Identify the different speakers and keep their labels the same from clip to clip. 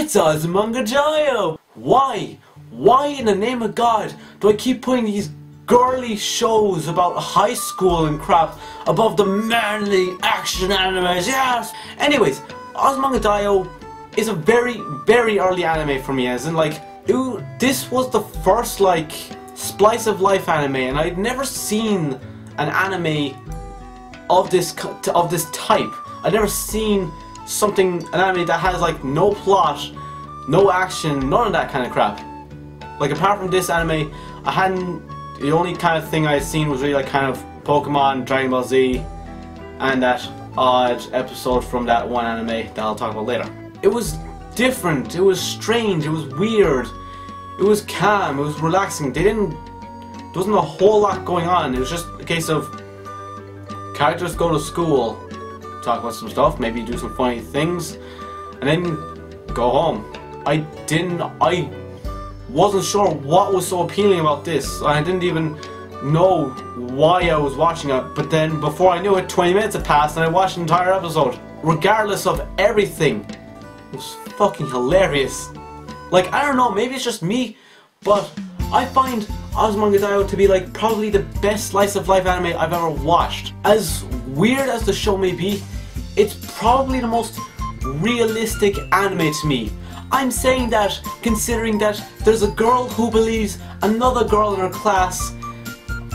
Speaker 1: It's Osmongadio! Why? Why in the name of God do I keep putting these girly shows about high school and crap above the manly action animes? Yes! Anyways, Osmongadio is a very, very early anime for me, as in like, this was the first like slice of life anime, and I'd never seen an anime of this type. I'd never seen an anime that has like no plot, no action, none of that kind of crap. Like apart from this anime, the only kind of thing I had seen was really like kind of Pokemon, Dragon Ball Z, and that odd episode from that one anime that I'll talk about later. It was different, it was strange, it was weird, it was calm, it was relaxing. There wasn't a whole lot going on. It was just a case of characters go to school, talk about some stuff, maybe do some funny things, and then go home. I wasn't sure what was so appealing about this. I didn't even know why I was watching it, but then before I knew it, 20 minutes had passed and I watched the entire episode. Regardless of everything, it was fucking hilarious. Like, I don't know, maybe it's just me, but I find Osmongadio to be like probably the best slice of life anime I've ever watched. As weird as the show may be, it's probably the most realistic anime to me. I'm saying that considering that there's a girl who believes another girl in her class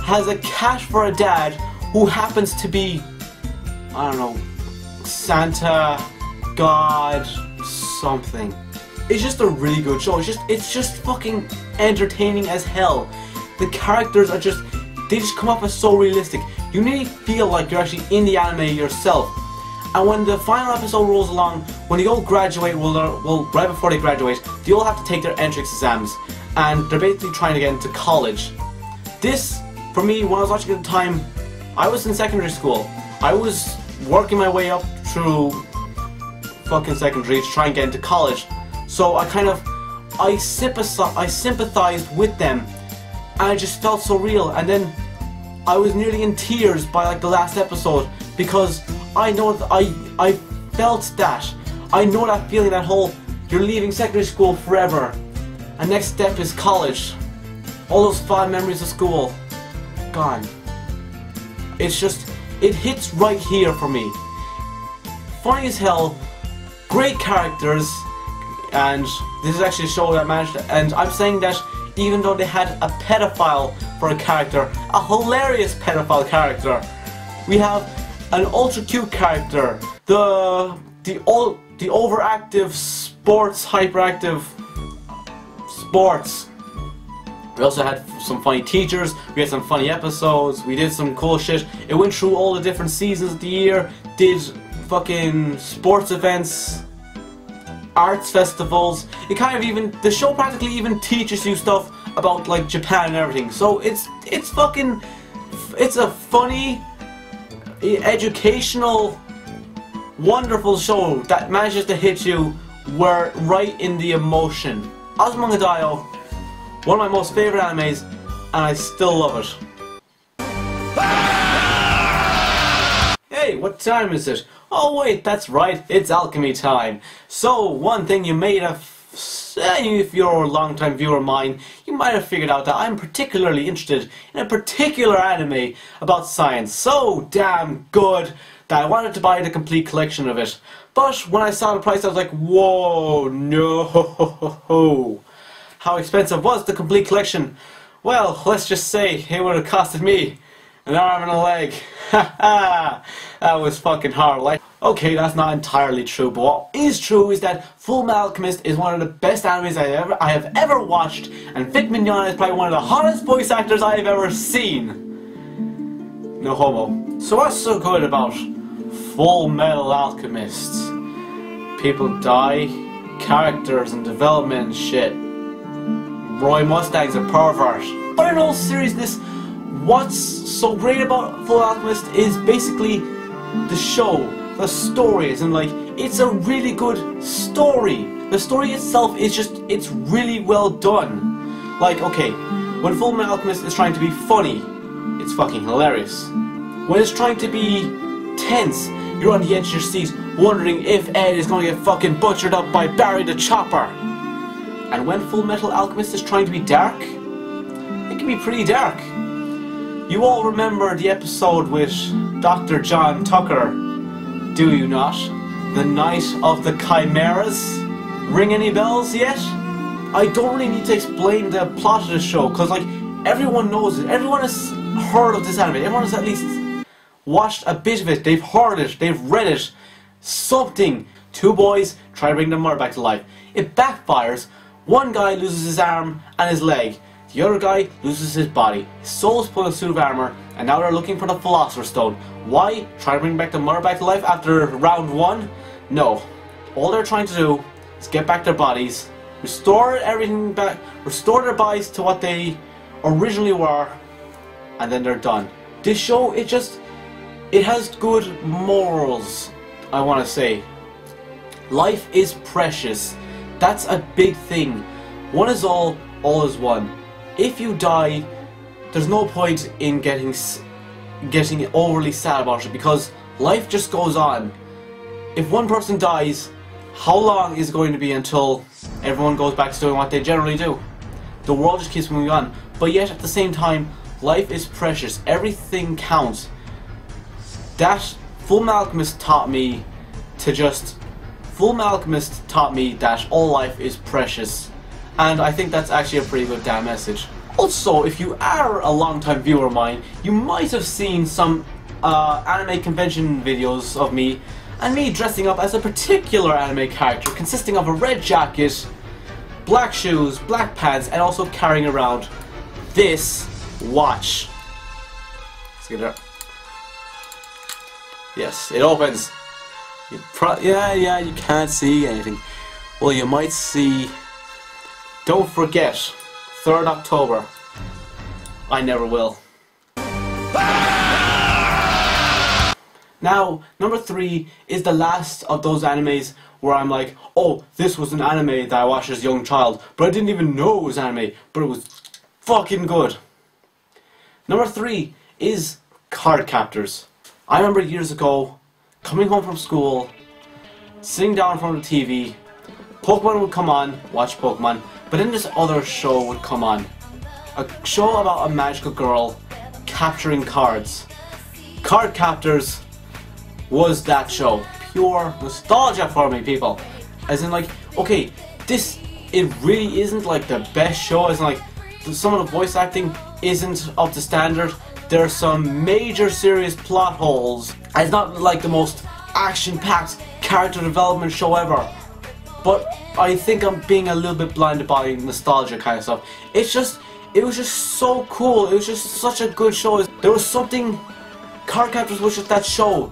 Speaker 1: has a cat for a dad who happens to be, I don't know, Santa, God, something. It's just a really good show. It's just fucking entertaining as hell. The characters are they just come off as so realistic. You really feel like you're actually in the anime yourself. And when the final episode rolls along, when they all graduate, well, right before they graduate, they all have to take their entrance exams, and they're basically trying to get into college. This, for me, when I was watching at the time, I was in secondary school. I was working my way up through fucking secondary to try and get into college. So I sympathized with them, and I just felt so real. And then I was nearly in tears by like the last episode, because I know that I felt that. I know that feeling, that whole, you're leaving secondary school forever, and next step is college. All those fond memories of school, gone. It's just, it hits right here for me. Funny as hell, great characters, and this is actually a show that managed to, and I'm saying that even though they had a pedophile for a character, a hilarious pedophile character, we have an ultra cute character, the overactive sports, hyperactive sports. We also had some funny teachers, we had some funny episodes, we did some cool shit. It went through all the different seasons of the year, did fucking sports events, arts festivals. It kind of even, the show practically even teaches you stuff about like Japan and everything. So it's a funny, educational, wonderful show that manages to hit you right in the emotion. Osmongadio, one of my most favorite animes, and I still love it. Hey, what time is it? Oh wait, that's right, it's alchemy time. So, one thing you may have, if you're a long-time viewer of mine, you might have figured out that I'm particularly interested in a particular anime about science. So damn good that I wanted to buy the complete collection of it. But when I saw the price, I was like, whoa, no. How expensive was the complete collection? Well, let's just say it would have costed me an arm and a leg. Haha, that was fucking horrible. Okay, that's not entirely true, but what is true is that Fullmetal Alchemist is one of the best animes I have ever watched, and Vic Mignogna is probably one of the hottest voice actors I have ever seen. No homo. So what's so good about Fullmetal Alchemist? People die, characters and development and shit. Roy Mustang's a pervert. But in all seriousness, what's so great about Fullmetal Alchemist is basically the show, the stories, and like, it's a really good story. The story itself is just, it's really well done. Like, okay, when Fullmetal Alchemist is trying to be funny, it's fucking hilarious. When it's trying to be tense, You're on the edge of your seat, wondering if Ed is going to get fucking butchered up by Barry the Chopper. And when Full Metal Alchemist is trying to be dark, it can be pretty dark. You all remember the episode with Dr. John Tucker, do you not? The Night of the Chimeras? Ring any bells yet? I don't really need to explain the plot of the show, because like, everyone knows it. Everyone has heard of this anime. Everyone has at least watched a bit of it. They've heard it. They've read it. Something. Two boys try to bring their mother back to life. It backfires. One guy loses his arm and his leg. The other guy loses his body. His soul's put on a suit of armor, and now they're looking for the Philosopher's Stone. Why? Try to bring back the mother back to life after round one? No. All they're trying to do is get back their bodies, restore everything back, restore their bodies to what they originally were, and then they're done. This show, it has good morals, I want to say. Life is precious. That's a big thing. One is all is one. If you die, there's no point in getting overly sad about it, because life just goes on. If one person dies, how long is it going to be until everyone goes back to doing what they generally do? The world just keeps moving on. But yet, at the same time, life is precious. Everything counts. That Fullmetal Alchemist taught me that all life is precious. And I think that's actually a pretty good damn message. Also, if you are a long-time viewer of mine, you might have seen some anime convention videos of me, and me dressing up as a particular anime character consisting of a red jacket, black shoes, black pants, and also carrying around this watch. Let's get it. Yes, it opens. Yeah, you can't see anything. Well, you might see. Don't forget, 3rd October. I never will. Now, number 3 is the last of those animes where I'm like, oh, this was an anime that I watched as a young child, but I didn't even know it was anime, but it was fucking good. Number 3 is Card Captors. I remember years ago, coming home from school, sitting down in front of the TV, Pokemon would come on, watch Pokemon, but then this other show would come on. A show about a magical girl capturing cards. Card Captors was that show. Pure nostalgia for me, people. As in, like, okay, it really isn't like the best show. As in, like, some of the voice acting isn't up to standard. There are some major serious plot holes. It's not like the most action-packed character development show ever. But I think I'm being a little bit blinded by nostalgia kind of stuff. It was just so cool. It was just such a good show. There was something. Card Captors was just that show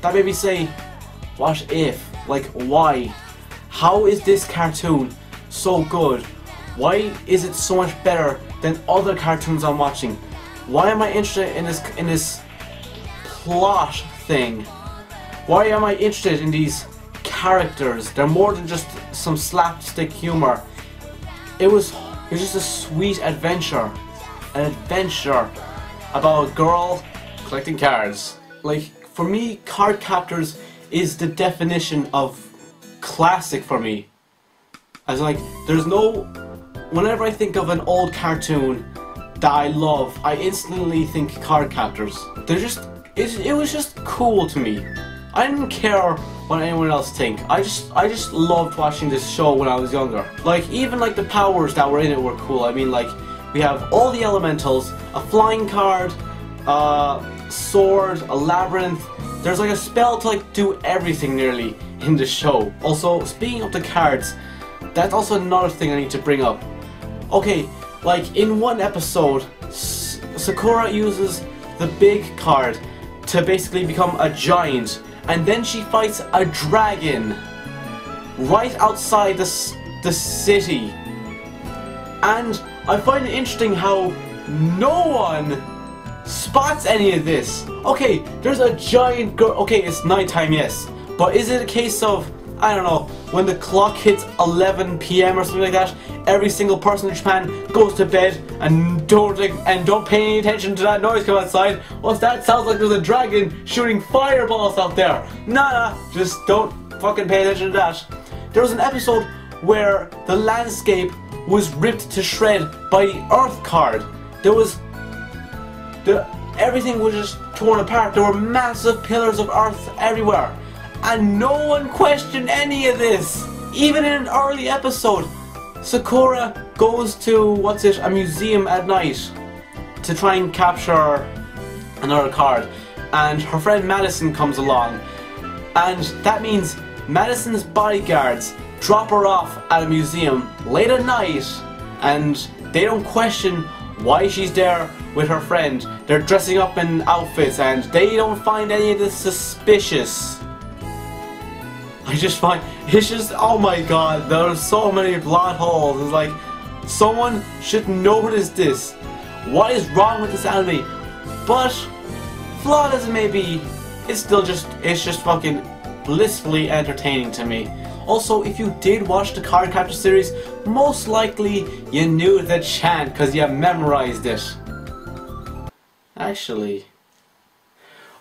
Speaker 1: that made me say, what if? Like, why? How is this cartoon so good? Why is it so much better than other cartoons I'm watching? Why am I interested in this plot thing? Why am I interested in these characters? They're more than just some slapstick humor. It was just a sweet adventure. An adventure about a girl collecting cards. Like, for me, Card Captors is the definition of classic for me. As like, whenever I think of an old cartoon that I love, I instantly think Card Captors. It was just cool to me. I didn't care what anyone else think. I just loved watching this show when I was younger. Like, even like the powers that were in it were cool. I mean, like, we have all the elementals, a flying card, sword, a labyrinth. There's like a spell to like do everything nearly in the show. Also, speaking of the cards, that's also another thing I need to bring up. Okay, like in one episode, Sakura uses the big card to basically become a giant, and then she fights a dragon right outside the city. And I find it interesting how no one spots any of this. Okay, there's a giant girl. Okay, it's nighttime, yes, but is it a case of, I don't know, when the clock hits 11 PM or something like that, every single person in Japan goes to bed and don't pay any attention to that noise come outside. What's that? Sounds like there's a dragon shooting fireballs out there. Nah, just don't fucking pay attention to that. There was an episode where the landscape was ripped to shred by the Earth card. Everything was just torn apart. There were massive pillars of Earth everywhere. And no one questioned any of this. Even in an early episode, Sakura goes to, a museum at night to try and capture another card. And her friend Madison comes along. And that means Madison's bodyguards drop her off at a museum late at night. And they don't question why she's there with her friend. They're dressing up in outfits and they don't find any of this suspicious. It's just, oh my god, there are so many plot holes. It's like, someone should notice this. What is wrong with this anime? But, flawed as it may be, it's just fucking blissfully entertaining to me. Also, if you did watch the Card Captor series, most likely you knew the chant because you memorized it. Actually.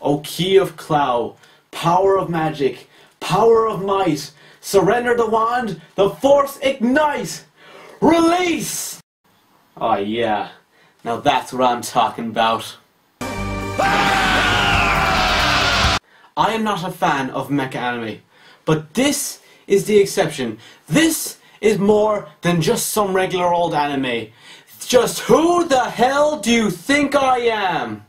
Speaker 1: O key of Clow, power of magic, power of might, surrender the wand, the force ignite! Release! Oh yeah, now that's what I'm talking about. I am not a fan of mecha anime, but this is the exception. This is more than just some regular old anime. Just who the hell do you think I am?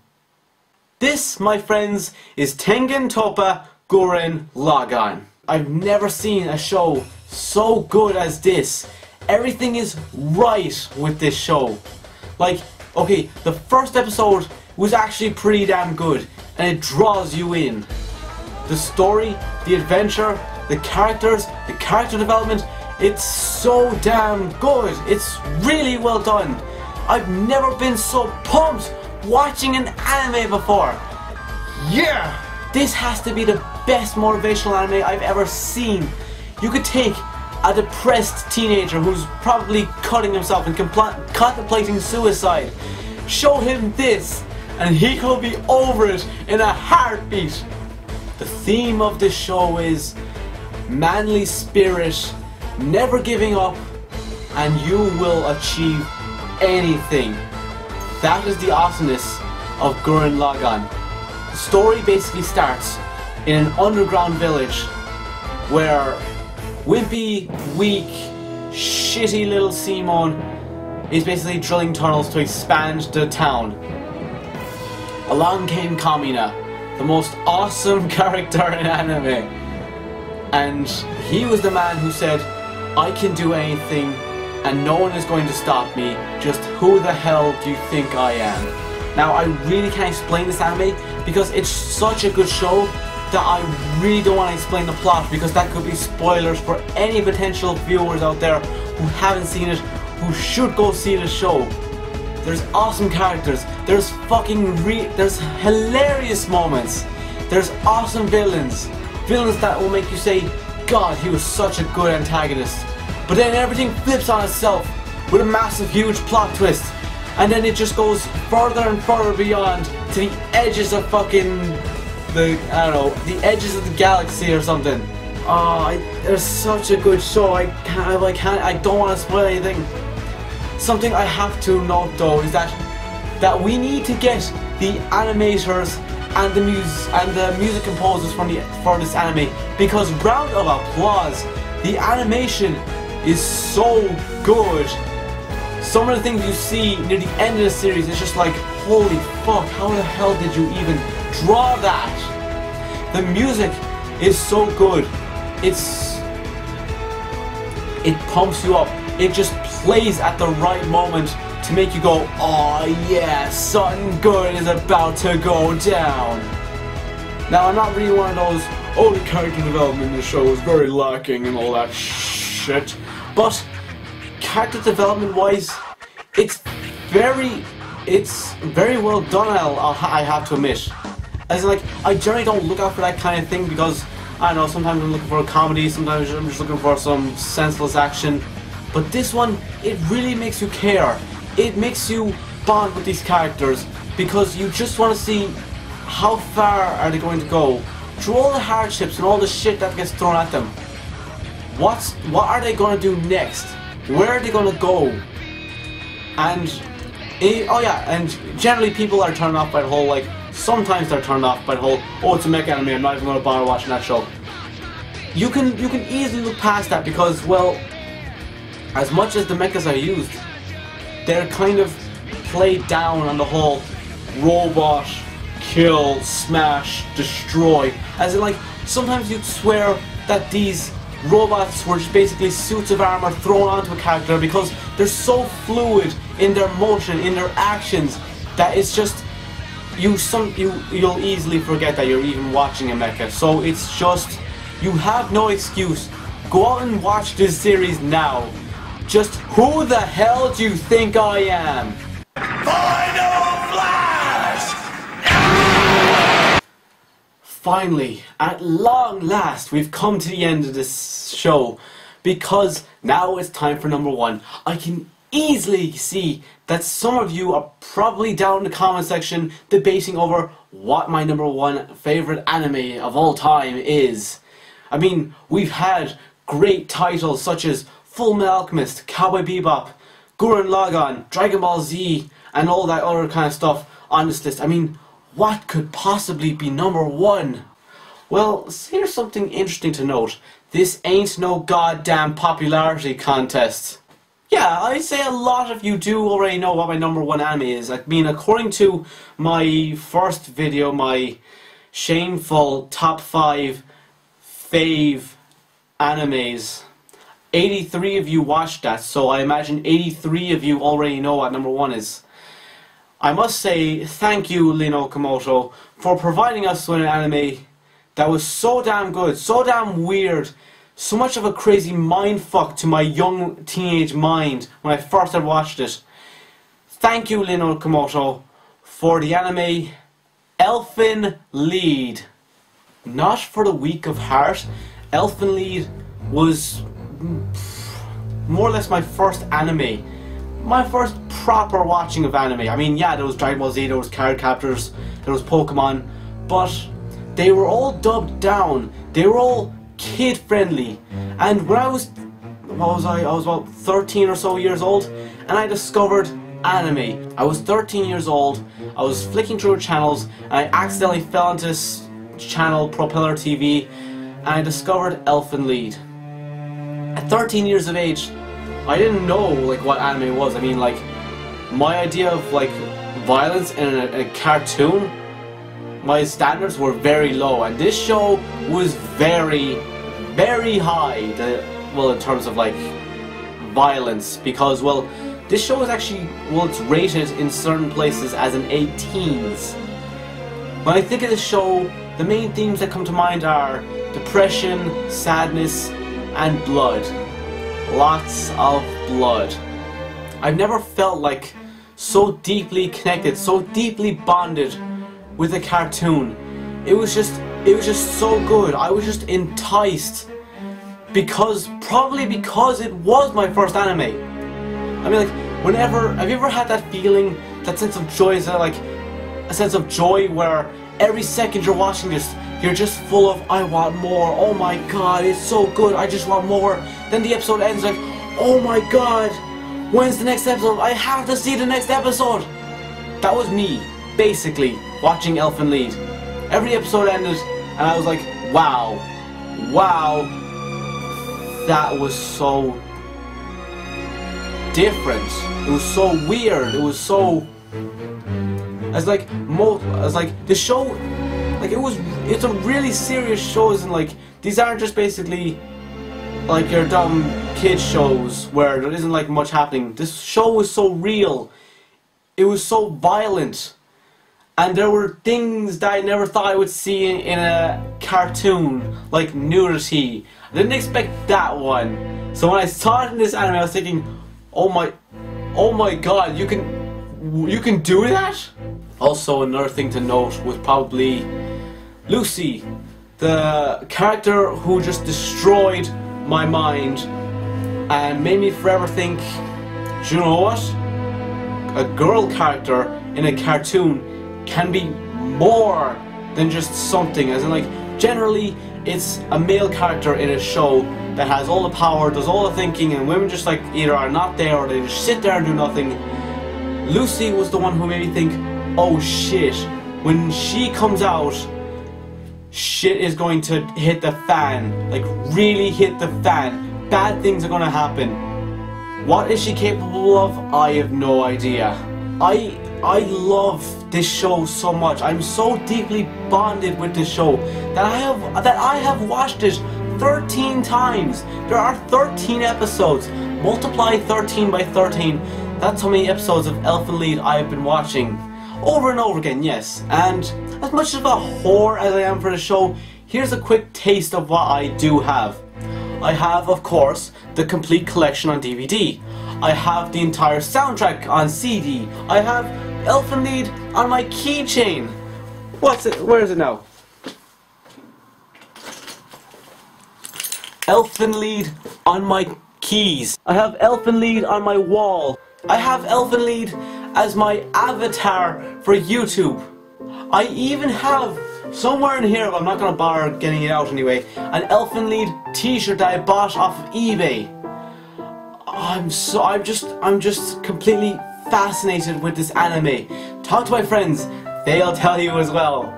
Speaker 1: This, my friends, is Tengen Toppa Gurren Lagann. I've never seen a show so good as this. Everything is right with this show. Like, okay, the first episode was actually pretty damn good, and it draws you in. The story, the adventure, the characters, the character development, it's so damn good. It's really well done. I've never been so pumped watching an anime before. Yeah! This has to be the best motivational anime I've ever seen. You could take a depressed teenager who's probably cutting himself and contemplating suicide, show him this, and he could be over it in a heartbeat. The theme of this show is manly spirit, never giving up, and you will achieve anything. That is the awesomeness of Gurren Lagann. The story basically starts in an underground village where wimpy, weak, shitty little Simon is basically drilling tunnels to expand the town. Along came Kamina, the most awesome character in anime. And he was the man who said, I can do anything and no one is going to stop me. Just who the hell do you think I am? Now, I really can't explain this anime because it's such a good show that I really don't want to explain the plot because that could be spoilers for any potential viewers out there who haven't seen it, who should go see the show. There's awesome characters, there's there's hilarious moments, there's awesome villains that will make you say, God, he was such a good antagonist. But then everything flips on itself with a massive, huge plot twist. And then it just goes further and further beyond to the edges of the edges of the galaxy or something. There's such a good show. I don't want to spoil anything. Something I have to note though is that we need to get the animators and the music composers for this anime, because round of applause, the animation is so good. Some of the things you see near the end of the series is just like, holy fuck, how the hell did you even draw that? The music is so good. It pumps you up. It just plays at the right moment to make you go, oh yeah, something good is about to go down. Now, I'm not really one of those, oh, the character development in the show is very lacking and all that shit. But character development wise, it's very well done, I have to admit. As in, like, I generally don't look out for that kind of thing because I don't know, sometimes I'm looking for a comedy, sometimes I'm just looking for some senseless action. But this one, it really makes you care. It makes you bond with these characters because you just want to see how far are they going to go through all the hardships and all the shit that gets thrown at them. What are they going to do next? Where are they going to go? And oh yeah, and generally people are turned off by the whole, like, sometimes they're turned off by the whole, oh, it's a mech anime, I'm not even going to bother watching that show. You can easily look past that because, well, as much as the mechas are used, they're kind of played down on the whole robot, kill, smash, destroy. As in, like, sometimes you'd swear that these robots were just basically suits of armor thrown onto a character because they're so fluid in their motion, in their actions, that it's just you'll easily forget that you're even watching a mecha. So it's just, you have no excuse. Go out and watch this series now. Just who the hell do you think I am? Final Flash! Finally, at long last, we've come to the end of this show because now it's time for number one. I can easily see that some of you are probably down in the comment section debating over what my number one favorite anime of all time is. I mean, we've had great titles such as Fullmetal Alchemist, Cowboy Bebop, Gurren Lagann, Dragon Ball Z, and all that other kind of stuff on this list. I mean, what could possibly be number one? Well, here's something interesting to note. This ain't no goddamn popularity contest. Yeah, I'd say a lot of you do already know what my number one anime is. I mean, according to my first video, my shameful top 5 fave animes, 83 of you watched that, so I imagine 83 of you already know what number one is. I must say thank you, Lin Okamoto, for providing us with an anime that was so damn good, so damn weird, so much of a crazy mindfuck to my young teenage mind when I first had watched it. Thank you, Lin Okamoto, for the anime Elfen Lied. Not for the weak of heart. Elfen Lied was more or less my first anime. My first proper watching of anime. I mean, yeah, there was Dragon Ball Z, there was Card Captors, there was Pokemon, but they were all dubbed down. They were all kid friendly. And when I was, what was I was about 13 or so years old, and I discovered anime. I was 13 years old, I was flicking through channels, and I accidentally fell into this channel, Propeller TV, and I discovered Elfen Lied. At 13 years of age, I didn't know like what anime was. I mean, like, my idea of like violence in a cartoon, my standards were very low, and this show was very, very high. Well, in terms of like violence, because, well, this show is actually, well, it's rated in certain places as an 18s. When I think of this show, the main themes that come to mind are depression, sadness, and blood. Lots of blood. I've never felt like so deeply connected, so deeply bonded with a cartoon. It was just so good. I was just enticed probably because it was my first anime. I mean, like, have you ever had that feeling, that sense of joy, is that like a sense of joy where every second you're watching this, you're just full of, I want more, oh my god, it's so good, I just want more. Then the episode ends like, oh my god, when's the next episode? I have to see the next episode. That was me, basically, watching Elfen Lied. Every episode ended, and I was like, wow, that was so different. It was so weird. It was so, the show, like, it's a really serious show, isn't, like, these aren't just basically like your dumb kid shows where there isn't like much happening. This show was so real. It was so violent, and there were things that I never thought I would see in a cartoon, like nudity. I didn't expect that one. So when I saw it in this anime, I was thinking, oh my god, you can do that? Also, another thing to note was probably Lucy. The character who just destroyed my mind and made me forever think, do you know what? A girl character in a cartoon can be more than just something, as in like, generally it's a male character in a show that has all the power, does all the thinking, and women just like either are not there or they just sit there and do nothing. Lucy was the one who made me think, oh shit, when she comes out, shit is going to hit the fan, like really hit the fan. Bad things are gonna happen. What is she capable of? I have no idea. I love this show so much. I'm so deeply bonded with this show that I have watched it 13 times. There are 13 episodes. Multiply 13 by 13. That's how many episodes of Elfen Lied I have been watching. Over and over again, yes. And as much of a whore as I am for the show, here's a quick taste of what I do have. I have, of course, the complete collection on DVD. I have the entire soundtrack on CD. I have Elfen Lied on my keychain. What's it? Where is it now? Elfen Lied on my keys. I have Elfen Lied on my wall. I have Elfen Lied as my avatar for YouTube. I even have, somewhere in here, I'm not gonna bother getting it out anyway, an Elfen Lied t-shirt that I bought off of eBay. I'm just completely fascinated with this anime. Talk to my friends, they'll tell you as well.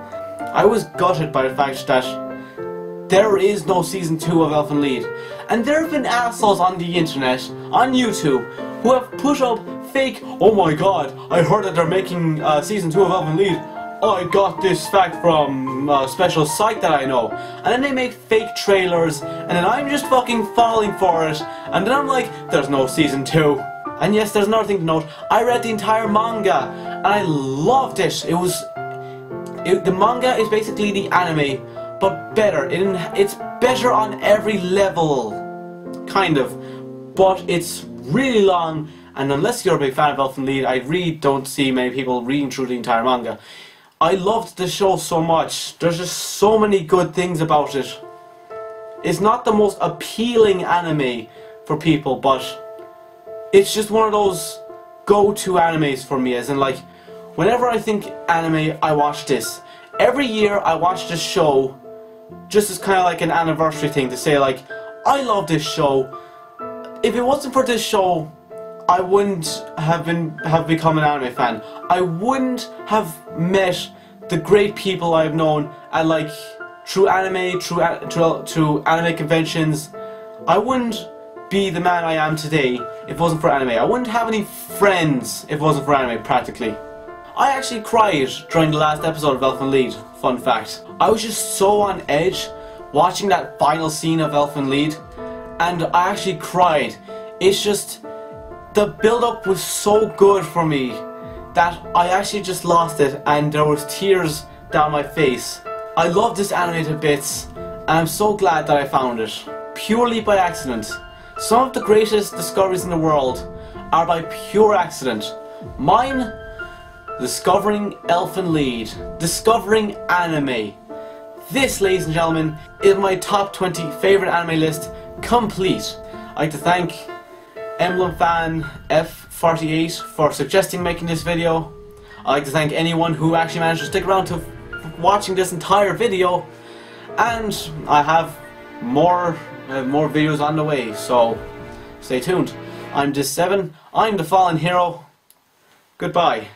Speaker 1: I was gutted by the fact that there is no season 2 of Elfen Lied. And there have been assholes on the internet, on YouTube, who have put up fake, oh my god, I heard that they're making season 2 of Elfen Lied. I got this fact from a special site that I know. And then they make fake trailers, and then I'm just fucking falling for it. And then I'm like, there's no season 2. And yes, there's another thing to note. I read the entire manga, and I loved it. The manga is basically the anime, but better. It's better on every level, kind of. But it's really long, and unless you're a big fan of Elfen Lied, I really don't see many people reading through the entire manga. I loved the show so much. There's just so many good things about it. It's not the most appealing anime for people, but it's just one of those go-to animes for me, as in like, whenever I think anime, I watch this. Every year I watch this show, just as kind of like an anniversary thing to say like, I love this show. If it wasn't for this show, I wouldn't have become an anime fan. I wouldn't have met the great people I've known at like through anime, through anime conventions. I wouldn't be the man I am today if it wasn't for anime. I wouldn't have any friends if it wasn't for anime, practically. I actually cried during the last episode of Elfen Lied, fun fact. I was just so on edge watching that final scene of Elfen Lied, and I actually cried. It's just, the build-up was so good for me that I actually just lost it, and there was tears down my face. I love this anime to bits, and I'm so glad that I found it, purely by accident. Some of the greatest discoveries in the world are by pure accident. Mine, discovering Elfen Lied, discovering anime. This, ladies and gentlemen, is my top 20 favourite anime list complete. I'd like to thank EmblemFan F48 for suggesting making this video. I'd like to thank anyone who actually managed to stick around to watching this entire video. And I have more videos on the way, so stay tuned. I'm Diz-vii, I'm the Fallen Hero. Goodbye.